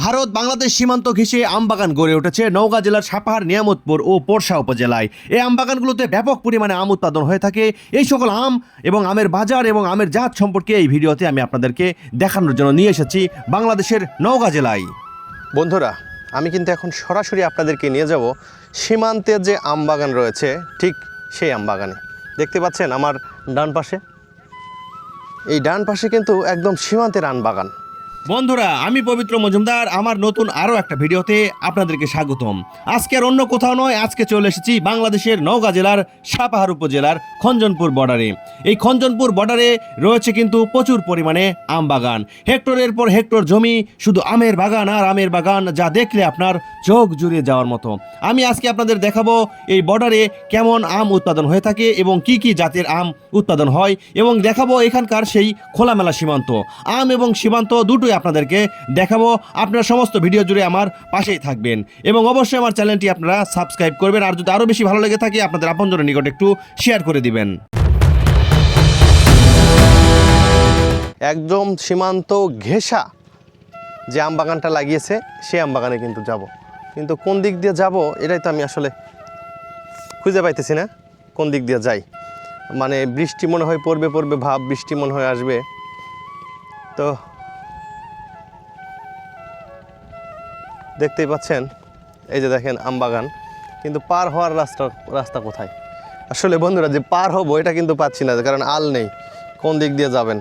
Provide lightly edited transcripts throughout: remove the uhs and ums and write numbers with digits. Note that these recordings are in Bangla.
ভারত বাংলাদেশ সীমান্ত ঘেঁষে আমবাগান গড়ে উঠেছে নওগাঁ জেলার সাপাহার নিয়ামতপুর ও পোরশা উপজেলায়। এই আমবাগানগুলোতে ব্যাপক পরিমাণে আম উৎপাদন হয়ে থাকে। এই সকল আম এবং আমের বাজার এবং আমের জাত সম্পর্কে এই ভিডিওতে আমি আপনাদেরকে দেখানোর জন্য নিয়ে এসেছি বাংলাদেশের নওগাঁ জেলায়। বন্ধুরা, আমি কিন্তু এখন সরাসরি আপনাদেরকে নিয়ে যাব সীমান্তে যে আমবাগান রয়েছে ঠিক সেই আমবাগানে। দেখতে পাচ্ছেন আমার ডান পাশে, এই ডান পাশে কিন্তু একদম সীমান্তের আমবাগান। বন্ধুরা, আমি পবিত্র মজুমদার, আমার নতুন আরও একটা ভিডিওতে আপনাদেরকে স্বাগতম। আজকে আর অন্য কোথাও নয়, আজকে চলে এসেছি বাংলাদেশের নওগাঁ জেলার সাপাহার উপজেলার খঞ্জনপুর বর্ডারে। এই খঞ্জনপুর বর্ডারে রয়েছে কিন্তু প্রচুর পরিমাণে আম বাগান, হেক্টরের পর হেক্টর জমি শুধু আমের বাগান আর আমের বাগান, যা দেখলে আপনার চোখ জুড়িয়ে যাওয়ার মতো। আমি আজকে আপনাদের দেখাবো এই বর্ডারে কেমন আম উৎপাদন হয়ে থাকে এবং কি কি জাতের আম উৎপাদন হয়, এবং দেখাবো এখানকার সেই খোলামেলা সীমান্ত। আম এবং সীমান্ত দুটোই আপনাদেরকে দেখাবো। আপনারা সমস্ত ভিডিও জুড়ে আমার পাশেই থাকবেন এবং অবশ্যই আমার চ্যানেলটি আপনারা সাবস্ক্রাইব করবেন, আর যদি আরও বেশি ভালো লেগে থাকে আপনাদের আপনজনের নিকট একটু শেয়ার করে দিবেন। একদম সীমান্ত ঘেঁষা যে আমবাগানটা লাগিয়েছে সেই আমবাগানে কিন্তু যাব, কিন্তু কোন দিক দিয়ে যাব এটাই তো আমি আসলে খুঁজে পাইতেছি না। কোন দিক দিয়ে যাই, মানে বৃষ্টি মনে হয় পড়বে ভাব, বৃষ্টি মনে হয় আসবে। তো দেখতেই পাচ্ছেন, এই যে দেখেন আমবাগান, কিন্তু পার হওয়ার রাস্তা কোথায়? আসলে বন্ধুরা, যে পার হবো এটা কিন্তু পাচ্ছি না, কারণ আল নেই। কোন দিক দিয়ে যাবেন?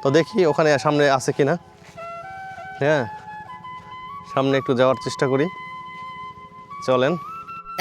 তো দেখি ওখানে সামনে আছে কি না। হ্যাঁ, সামনে একটু যাওয়ার চেষ্টা করি, চলেন।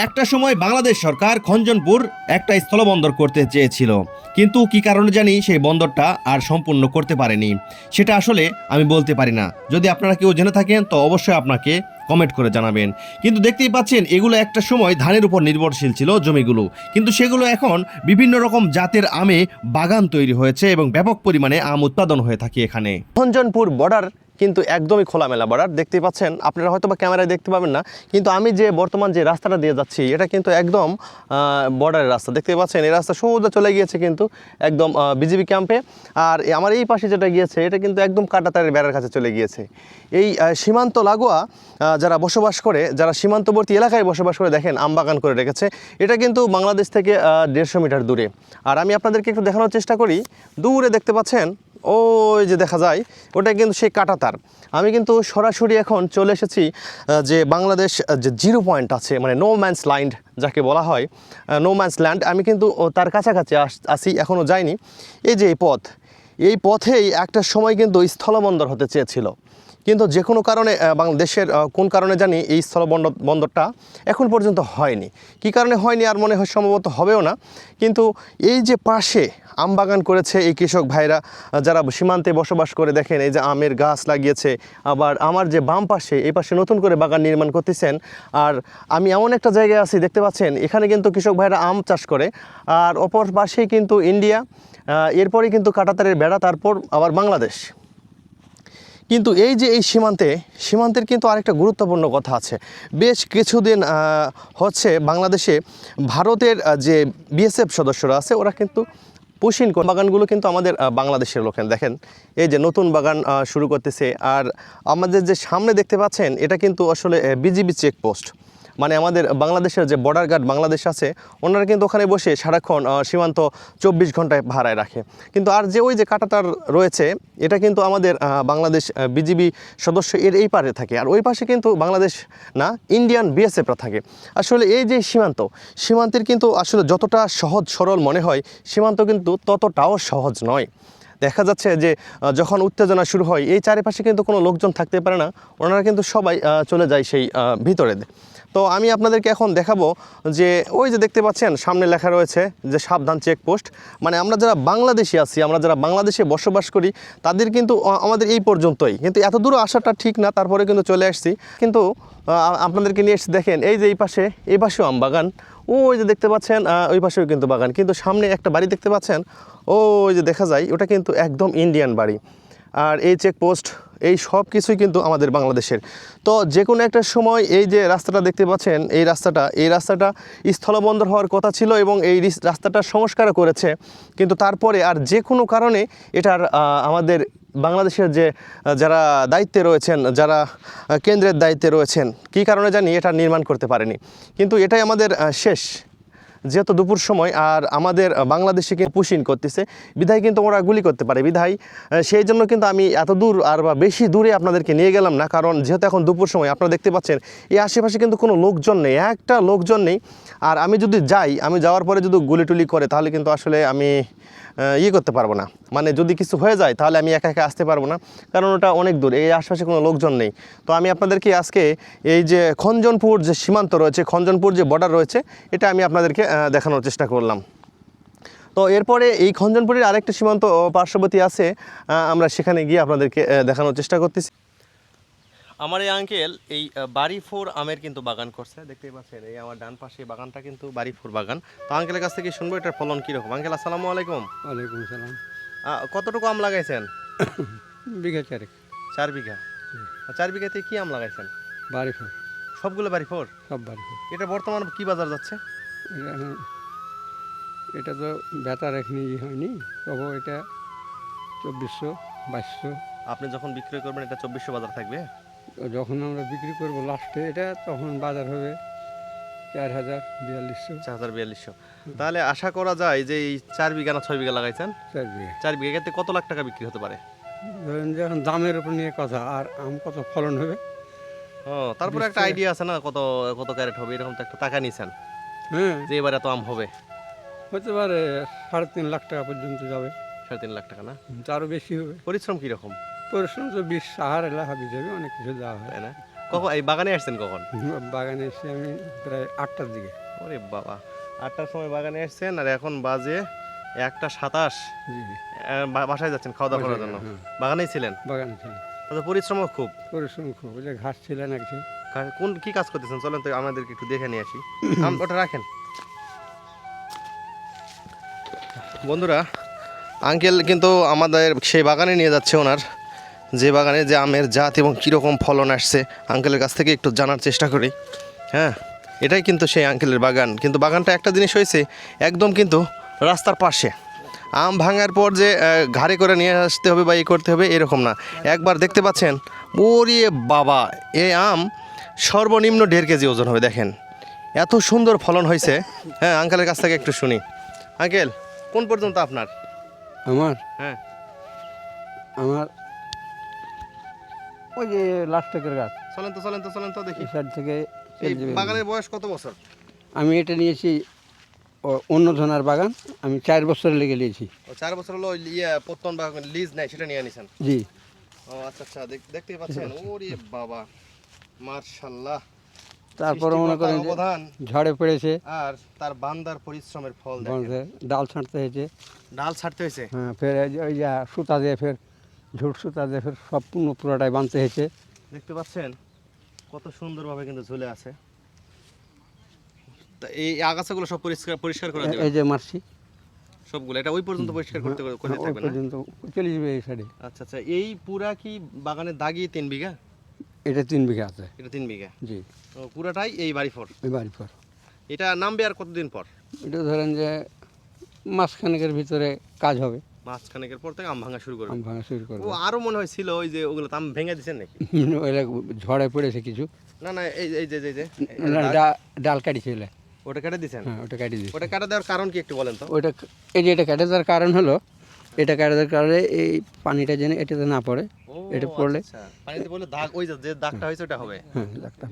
একটা সময় বাংলাদেশ সরকার খঞ্জনপুর একটা স্থলবন্দর করতে চেয়েছিল, কিন্তু কি কারণে জানি সেই বন্দরটা আর সম্পূর্ণ করতে পারেনি। সেটা আসলে আমি বলতে পারি না। যদি আপনারা কেউ জেনে থাকেন তো অবশ্যই আপনাকে কমেন্ট করে জানাবেন। কিন্তু দেখতেই পাচ্ছেন, এগুলো একটা সময় ধানের উপর নির্ভরশীল ছিল জমিগুলো, কিন্তু সেগুলো এখন বিভিন্ন রকম জাতের আমে বাগান তৈরি হয়েছে এবং ব্যাপক পরিমাণে আম উৎপাদন হয়ে থাকে এখানে। খঞ্জনপুর বর্ডার কিন্তু একদমই খোলামেলা বর্ডার। দেখতেই পাচ্ছেন, আপনারা হয়তো বা ক্যামেরায় দেখতে পাবেন না, কিন্তু আমি যে বর্তমান যে রাস্তাটা দিয়ে যাচ্ছি এটা কিন্তু একদম বর্ডারের রাস্তা। দেখতে পাচ্ছেন, এই রাস্তা সোজা চলে গিয়েছে কিন্তু একদম বিজিবি ক্যাম্পে। আর আমার এই পাশে যেটা গিয়েছে এটা কিন্তু একদম কাঁটাতারের বেড়ার কাছে চলে গিয়েছে। এই সীমান্ত লাগোয়া যারা বসবাস করে, যারা সীমান্তবর্তী এলাকায় বসবাস করে, দেখেন আমবাগান করে রেখেছে। এটা কিন্তু বাংলাদেশ থেকে 150 মিটার দূরে। আর আমি আপনাদেরকে একটু দেখানোর চেষ্টা করি। দূরে দেখতে পাচ্ছেন ওই যে দেখা যায়, ওটা কিন্তু সেই কাঁটাতার। আমি কিন্তু সরাসরি এখন চলে এসেছি যে বাংলাদেশ যে জিরো পয়েন্ট আছে, মানে নো ম্যানস ল্যান্ড যাকে বলা হয়, নো ম্যানস ল্যান্ড। আমি কিন্তু তার কাছাকাছি আসি, এখনও যাইনি। এই যে এই পথেই একটা সময় কিন্তু স্থলবন্দর হতে চেয়েছিল, কিন্তু যে কোনো কারণে বাংলাদেশের কোন কারণে জানি এই বন্দরটা এখন পর্যন্ত হয়নি। কি কারণে হয়নি আর মনে হয় সম্ভবত হবেও না। কিন্তু এই যে পাশে আমবাগান করেছে এই কৃষক ভাইরা, যারা সীমান্তে বসবাস করে, দেখেন এই যে আমের গাছ লাগিয়েছে। আবার আমার যে বাম পাশে, এই পাশে নতুন করে বাগান নির্মাণ করতেছেন। আর আমি এমন একটা জায়গায় আছি, দেখতে পাচ্ছেন এখানে কিন্তু কৃষক ভাইরা আম চাষ করে। আর অপর পাশেই কিন্তু ইন্ডিয়া, এরপরেই কিন্তু কাঁটাতারের বেড়া, তারপর আবার বাংলাদেশ। কিন্তু এই যে এই সীমান্তের কিন্তু আরেকটা গুরুত্বপূর্ণ কথা আছে। বেশ কিছুদিন হচ্ছে বাংলাদেশে ভারতের যে বিএসএফ সদস্যরা আছে, ওরা কিন্তু পুশিন বাগানগুলো কিন্তু আমাদের বাংলাদেশের লোকেন। দেখেন এই যে নতুন বাগান শুরু করতেছে। আর আমাদের যে সামনে দেখতে পাচ্ছেন, এটা কিন্তু আসলে বিজিবি চেকপোস্ট, মানে আমাদের বাংলাদেশের যে বর্ডার গার্ড বাংলাদেশ আছে, ওনারা কিন্তু ওখানে বসে সারাক্ষণ সীমান্ত 24 ঘন্টায় পাহারায় রাখে। কিন্তু আর যে ওই যে কাঁটাতার রয়েছে, এটা কিন্তু আমাদের বাংলাদেশ বিজিবি সদস্য এর এই পারে থাকে, আর ওই পাশে কিন্তু বাংলাদেশ না, ইন্ডিয়ান বিএসএফরা থাকে। আসলে এই যে সীমান্তের কিন্তু আসলে যতটা সহজ সরল মনে হয়, সীমান্ত কিন্তু ততটাও সহজ নয়। দেখা যাচ্ছে যে যখন উত্তেজনা শুরু হয়, এই চারিপাশে কিন্তু কোনো লোকজন থাকতে পারে না, ওনারা কিন্তু সবাই চলে যায় সেই ভিতরে। তো আমি আপনাদেরকে এখন দেখাবো যে ওই যে দেখতে পাচ্ছেন সামনে লেখা রয়েছে যে সাবধান চেকপোস্ট। মানে আমরা যারা বাংলাদেশি আছি, আমরা যারা বাংলাদেশে বসবাস করি, তাদের কিন্তু আমাদের এই পর্যন্তই, কিন্তু এত দূর আসাটা ঠিক না, তারপরে কিন্তু চলে আসছি। কিন্তু আপনাদেরকে নিয়ে এসেছি, দেখেন এই যে এই পাশেও আম বাগান, ওই যে দেখতে পাচ্ছেন ওই পাশেও কিন্তু বাগান। কিন্তু সামনে একটা বাড়ি দেখতে পাচ্ছেন, ওই যে দেখা যায়, ওটা কিন্তু একদম ইন্ডিয়ান বাড়ি। আর এই চেকপোস্ট, এই সব কিছুই কিন্তু আমাদের বাংলাদেশের। তো যে কোনো একটা সময় এই যে রাস্তাটা দেখতে পাচ্ছেন, এই রাস্তাটা স্থলবন্দর হওয়ার কথা ছিল এবং এই রাস্তাটা সংস্কার করেছে। কিন্তু তারপরে আর যে কোনো কারণে এটার আমাদের বাংলাদেশের যে যারা দায়িত্বে রয়েছেন, যারা কেন্দ্রের দায়িত্বে রয়েছেন, কী কারণে জানি এটা নির্মাণ করতে পারেনি। কিন্তু এটাই আমাদের শেষ, যেহেতু দুপুর সময় আর আমাদের বাংলাদেশে কিন্তু পুশিন করতেছে, বিধায় কিন্তু ওরা গুলি করতে পারে। বিধায় সেই জন্য কিন্তু আমি এত দূর আর বা বেশি দূরে আপনাদেরকে নিয়ে গেলাম না, কারণ যেহেতু এখন দুপুর সময় আপনারা দেখতে পাচ্ছেন এই আশেপাশে কিন্তু কোনো লোকজন নেই, একটা লোকজন নেই। আর আমি যদি যাই, আমি যাওয়ার পরে যদি গুলি টুলি করে তাহলে কিন্তু আসলে আমি করতে পারবো না, মানে যদি কিছু হয়ে যায় তাহলে আমি একা একা আসতে পারবো না, কারণ ওটা অনেক দূর, এই আশেপাশে কোনো লোকজন নেই। তো আমি আপনাদেরকে আজকে এই যে খঞ্জনপুর যে সীমান্ত রয়েছে, খঞ্জনপুর যে বর্ডার রয়েছে, এটা আমি আপনাদেরকে দেখানোর চেষ্টা করলাম। তো এরপরে এই খঞ্জনপুরের আরেকটা সীমান্ত পার্শ্ববর্তী আছে, আমরা সেখানে গিয়ে আপনাদেরকে দেখানোর চেষ্টা করতেছি। আমার এই আঙ্কেল এই বাড়ি ফোর আমের কিন্তু বাগান করছে, দেখতেই পাচ্ছেন এই আমার ডান পাশে বাগানটা কিন্তু বাড়ি ফোর বাগান। তো আঙ্কেলের কাছ থেকে শুনবো এটার ফলন কীরকম। আঙ্কেল আসসালামু আলাইকুম। ওয়ালাইকুম সালাম। কতটুকু আম লাগাইছেন? বিঘা চারেক। 4 বিঘা। 4 বিঘাতে কি আম লাগাইছেন? বাড়ি ফোর। সবগুলো বাড়ি ফোর? সব বাড়ি ফোর। এটা বর্তমান কি বাজার যাচ্ছে? এটা তো বেতার এখনি হয়নি, তবু এটা 2400 2200। আপনি যখন বিক্রয় করবেন এটা 2400 বাজার থাকবে? যখন আমরা বিক্রি করব লাস্টে এটা, তখন বাজার হবে 4000 4200। 4200। তাহলে আশা করা যায় যে এই 4 বিঘা না 6 বিঘা লাগাইছেন? 4 বিঘা। 4 বিঘাতে কত লাখ টাকা বিক্রি হতে পারে? ধরেন যে এখন দামের উপর নিয়ে কথা, আর আম কত ফলন হবে। ও, তারপরে একটা আইডিয়া আছে না কত কত ক্যারেট হবে, এরকম তো একটা টাকা নিছেন হ্যাঁ, যে এবারে এত আম হবে? হতে পারে 3.5 লাখ টাকা পর্যন্ত যাবে। 3.5 লাখ টাকা না? তারও বেশি হবে। পরিশ্রম কিরকম, পরিশ্রম তো 20 সাহার এলাকা হাবি যাবে, অনেক কিছু দেওয়া হয়। তাই না? কখন এই বাগানে আসছেন কখন? বাগানে এসে আমি প্রায় 8টার দিকে। ওরে বাবা, 8টার সময় বাগানে আসছেন আর এখন বাজে 1:27। জি জি। বাসায় যাচ্ছেন খাওয়া দাওয়া করার জন্য? হ্যাঁ, বাগানেই ছিলেন? বাগানে ছিল। তাহলে পরিশ্রমও খুব। পরিশ্রম খুব, ওই যে ঘাস ছিল না কিছু। কোন কি কাজ করতেছেন চলেন তো আমাদেরকে একটু দেখে নিয়ে আসি। ওটা রাখেন। বন্ধুরা, আঙ্কেল কিন্তু আমাদের সেই বাগানে নিয়ে যাচ্ছে, ওনার যে বাগানে যে আমের জাত এবং কীরকম ফলন আসছে আঙ্কেলের কাছ থেকে একটু জানার চেষ্টা করি। হ্যাঁ, এটাই কিন্তু সেই আঙ্কেলের বাগান। কিন্তু বাগানটা একটা জিনিস হয়েছে, একদম কিন্তু রাস্তার পাশে। আম ভাঙার পর যে ঘাড়ে করে নিয়ে আসতে হবে বা এই করতে হবে এরকম না, একবার দেখতে পাচ্ছেন ওরে বাবা, এই আম সর্বনিম্ন 1.5 কেজি ওজন হবে। দেখেন এত সুন্দর ফলন হয়েছে। হ্যাঁ, আঙ্কেলের কাছ থেকে একটু শুনি। আঙ্কেল, কোন পর্যন্ত আপনার? আমার হ্যাঁ, আমার ওই যে লাস্ট টেকের গাছ, চলেন তো চলেন তো চলেন তো দেখি। এই সাইড থেকে এই চলে যাবে। বাগানের বয়স কত বছর? আমি এটা নিয়েছি অন্য ধনার বাগান, আমি 4 বছর লেগে নিয়েছি। 4 বছর হলো পত্তন বা লিজ নাই সেটা নিয়ে নিছেন? জি। ও আচ্ছা আচ্ছা, দেখতেই পাচ্ছেন ওরে বাবা, মাশাআল্লাহ। তারপরে মনে করেন যে অবদান ঝড়ে পড়েছে, আর তার বান্দার পরিশ্রমের ফল দেখেন। বন্ধে ডাল ছাঁটতে হয়েছে। ডাল ছাড়তে হয়েছে? হ্যাঁ, ফের ওই যে সুতা দিয়ে, ফের ঝুট সুতা দিয়ে ফের সব পুরোটাই বাঁধতে হয়েছে। দেখতে পাচ্ছেন কত সুন্দরভাবে কিন্তু ঝুলে আছে। তা এই আগাছাগুলো সব পরিষ্কার পরিষ্কার করে দেবেন? এই যে মারছি সবগুলো এটা ওই পর্যন্ত পরিষ্কার করতে করতে ওই থাকবে না? পর্যন্ত চলে যাবে এই সাইডে। আচ্ছা আচ্ছা, এই পুরা কি বাগানের দাগি 3 বিঘা? এটা 3 বিঘা আছে। এটা 3 বিঘা? জি। ও, পুরাটাই এই বাড়ি ফোর? ওই বাড়ি পর এটা নামবে আর কতদিন পর? এটা ধরেন যে মাসখানেকের ভিতরে কাজ হবে। মাঝখানেকের পর থেকে আম ভাঙা শুরু করবে? আম ভাঙা শুরু করবে। ও, আরো মনে হয় ছিল ওই যে ওগুলো তো আম ভেঙে দিচ্ছেন নাকি? ওইটা ঝড়ে পড়েছে কিছু। না না, এই এই যে এই যে না, ডাল কাটিছিল। ওটা কেটে দিছেন? হ্যাঁ, ওটা কাটি দিয়েছে। ওটা কাটা দেওয়ার কারণ কি একটু বলেন তো? ওইটা এই যে এটা কেটে দেওয়ার কারণ হলো, এটা কেটে দেওয়ার কারণে এই পানিটা যেন এটাতে না পড়ে। ও, এটা পড়লে আচ্ছা, পানিতে পড়লে দাগ, ওই যে দাগটা হয়েছে ওটা হবে? হ্যাঁ, ডাক্তার।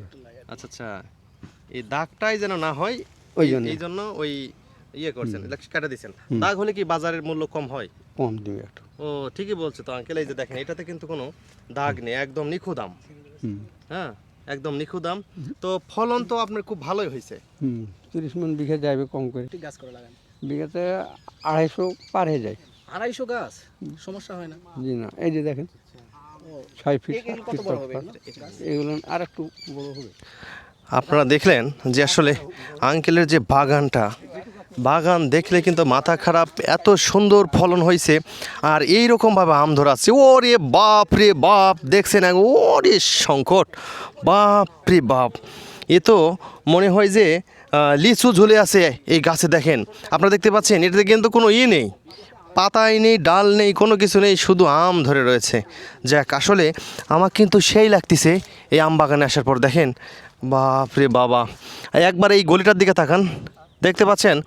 আচ্ছা আচ্ছা, এই দাগটাই যেন না হয় ওই জন্য। এই জন্য ওই করছেন, কেটে দিছেন। দাগ হলে কি বাজারের মূল্য কম হয়? কম দিবে একটু। ও, ঠিকই বলছে তো আঙ্কেল। এই যে দেখেন এটাতে কিন্তু কোনো দাগ নেই, একদম নিখুঁত আম। হুম হ্যাঁ, একদম নিখুঁত আম। তো ফলন তো আপনার খুব ভালোই হয়েছে। হুম 30 মণ বিঘা যাবে কম করে। গাছ করে লাগান। বিঘাতে 250 পার হয়ে যায়। 250 গাছ সমস্যা হয় না? জি না, এই যে দেখেন 6 ফিট এগুলো কত বড় হবে? এগুলো আর একটু বড় হবে। আপনারা দেখলেন যে আসলে আঙ্কেলের যে বাগানটা, বাগান দেখলে কিন্তু মাথা খারাপ, এত সুন্দর ফলন হয়েছে আর এই রকমভাবে আম ধরাচ্ছে। ওরে বাপ রে বাপ, দেখছেন ওরে সংকট, বাপ রে বাপ, এ তো মনে হয় যে লিচু ঝুলে আছে এই গাছে। দেখেন আপনারা দেখতে পাচ্ছেন এটাতে কিন্তু কোনো নেই, পাতাই নেই, ডাল নেই, কোনো কিছু নেই, শুধু আম ধরে রয়েছে। যাক, আসলে আমার কিন্তু সেই লাগতেছে এই আম বাগানে আসার পর। দেখেন, বাপরে বাবা, একবার এই গলিটার দিকে তাকান, দেখতে পাচ্ছেন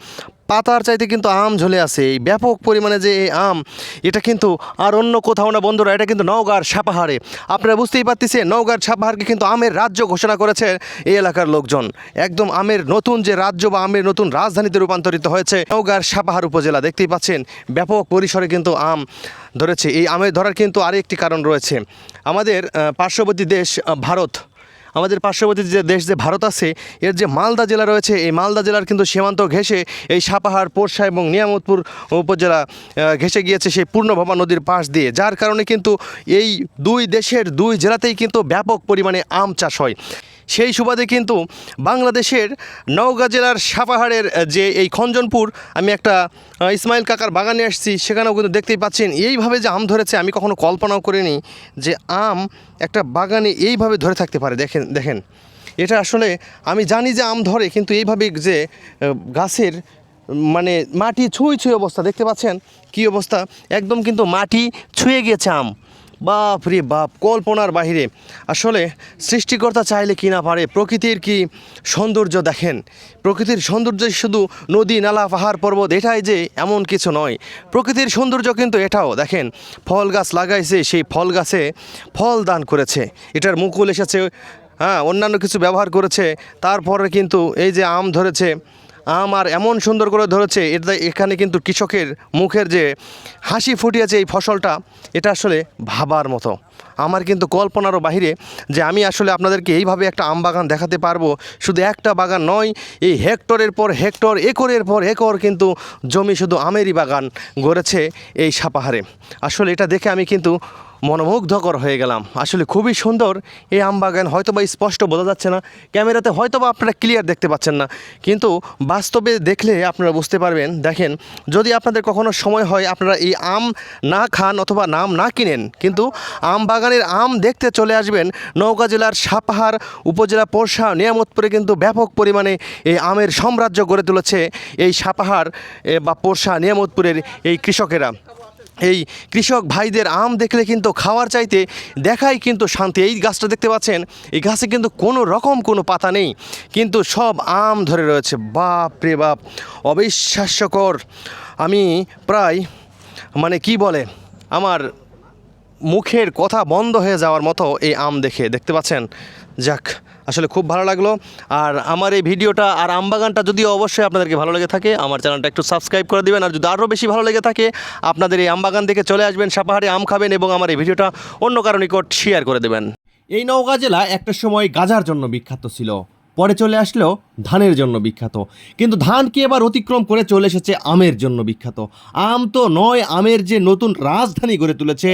পাতার চাইতে কিন্তু আম ঝুলে আছে। এই ব্যাপক পরিমাণে যে এই আম, এটা কিন্তু আর অন্য কোথাও না বন্ধুরা, এটা কিন্তু নওগাঁর সাপাহারে। আপনারা বুঝতেই পারতেছেন, নওগাঁর সাপাহারকে কিন্তু আমের রাজ্য ঘোষণা করেছে এই এলাকার লোকজন। একদম আমের নতুন যে রাজ্য বা আমের নতুন রাজধানীতে রূপান্তরিত হয়েছে নওগাঁর সাপাহার উপজেলা। দেখতেই পাচ্ছেন ব্যাপক পরিসরে কিন্তু আম ধরেছে। এই আমের ধরার কিন্তু আরেকটি কারণ রয়েছে। আমাদের পার্শ্ববর্তী দেশ ভারত, আমাদের পার্শ্ববর্তী যে দেশ যে ভারত আছে, এর যে মালদা জেলা রয়েছে, এই মালদা জেলার কিন্তু সীমান্ত ঘেঁষে এই সাপাহার, পোরশা এবং নিয়ামতপুর উপজেলা ঘেঁষে গিয়েছে সেই পূর্ণভবা নদীর পাশ দিয়ে। যার কারণে কিন্তু এই দুই দেশের দুই জেলাতেই কিন্তু ব্যাপক পরিমাণে আম চাষ হয়। সেই সুবাদে কিন্তু বাংলাদেশের নওগাঁ জেলার সাপাহারের যে এই খঞ্জনপুর, আমি একটা ইসমাইল কাকার বাগানে আসছি, সেখানেও কিন্তু দেখতেই পাচ্ছেন এইভাবে যে আম ধরেছে, আমি কখনো কল্পনাও করিনি যে আম একটা বাগানে এইভাবে ধরে থাকতে পারে। দেখেন দেখেন, এটা আসলে আমি জানি যে আম ধরে, কিন্তু এইভাবে যে গাছের মানে মাটি ছুঁই ছুঁই অবস্থা, দেখতে পাচ্ছেন কী অবস্থা, একদম কিন্তু মাটি ছুঁয়ে গিয়েছে আম। বাপ রে বাপ, কল্পনার বাহিরে। আসলে সৃষ্টিকর্তা চাইলে কি না পারে। প্রকৃতির কি সৌন্দর্য দেখেন, প্রকৃতির সৌন্দর্য শুধু নদী, নালা, পাহাড়, পর্বত এটাই যে এমন কিছু নয়। প্রকৃতির সৌন্দর্য কিন্তু এটাও দেখেন, ফল গাছ লাগাইছে, সেই ফল গাছে ফল দান করেছে, এটার মুকুল এসেছে, হ্যাঁ, অন্যান্য কিছু ব্যবহার করেছে, তারপরে কিন্তু এই যে আম ধরেছে, আম আর এমন সুন্দর করে ধরেছে, এটা এখানে কিন্তু কৃষকের মুখের যে হাসি ফুটিয়েছে এই ফসলটা, এটা আসলে ভাবার মতো। আমার কিন্তু কল্পনারও বাহিরে যে আমি আসলে আপনাদেরকে এইভাবে একটা আম বাগান দেখাতে পারবো। শুধু একটা বাগান নয়, এই হেক্টরের পর হেক্টর, একরের পর একর কিন্তু জমি শুধু আমেরই বাগান গড়েছে এই সাপাহারে। আসলে এটা দেখে আমি কিন্তু মনোমুগ্ধকর হয়ে গেলাম। আসলে খুবই সুন্দর এই আম বাগান। হয়তো বা স্পষ্ট বোঝা যাচ্ছে না ক্যামেরাতে, হয়তো বা আপনারা ক্লিয়ার দেখতে পাচ্ছেন না, কিন্তু বাস্তবে দেখলে আপনারা বুঝতে পারবেন। দেখেন, যদি আপনাদের কখনো সময় হয়, আপনারা এই আম না খান অথবা নাম না কিনেন, কিন্তু আম বাগানের আম দেখতে চলে আসবেন নওগাঁ জেলার সাপাহার উপজেলা পোরশা নিয়ামতপুরে। কিন্তু ব্যাপক পরিমাণে এই আমের সাম্রাজ্য গড়ে তুলেছে এই সাপাহার বা পোরশা নিয়ামতপুরের এই কৃষকেরা। এই কৃষক ভাইদের আম দেখলে কিন্তু খাওয়ার চাইতে দেখাই কিন্তু শান্তি। এই গাছটা দেখতে পাচ্ছেন, এই গাছে কিন্তু কোনো রকম কোনো পাতা নেই, কিন্তু সব আম ধরে রয়েছে। বাপ রে বাপ, অবিশ্বাস্যকর। আমি প্রায় মানে কি বলে, আমার মুখের কথা বন্ধ হয়ে যাওয়ার মতো এই আম দেখতে পাচ্ছেন। যাক, আসলে খুব ভালো লাগলো। আর আমার এই ভিডিওটা আর আম বাগানটা যদিও অবশ্যই আপনাদেরকে ভালো লেগে থাকে, আমার চ্যানেলটা একটু সাবস্ক্রাইব করে দিবেন। আর যদি আরও বেশি ভালো লেগে থাকে, আপনাদের এই আম বাগান দেখে চলে আসবেন, সাপাহারে আম খাবেন এবং আমার এই ভিডিওটা অন্য কারো নিকট শেয়ার করে দেবেন। এই নওগাঁ জেলা একটা সময় গাজার জন্য বিখ্যাত ছিল, পরে চলে আসলো ধানের জন্য বিখ্যাত, কিন্তু ধানকে এবার অতিক্রম করে চলে এসেছে আমের জন্য বিখ্যাত। আম তো নয়, আমের যে নতুন রাজধানী গড়ে তুলেছে,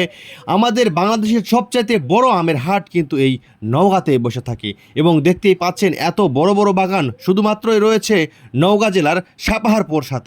আমাদের বাংলাদেশের সবচাইতে বড় আমের হাট কিন্তু এই নওগাঁতে বসে থাকে। এবং দেখতেই পাচ্ছেন এত বড় বড় বাগান শুধুমাত্রই রয়েছে নওগাঁ জেলার সাপাহার পোরশাতে।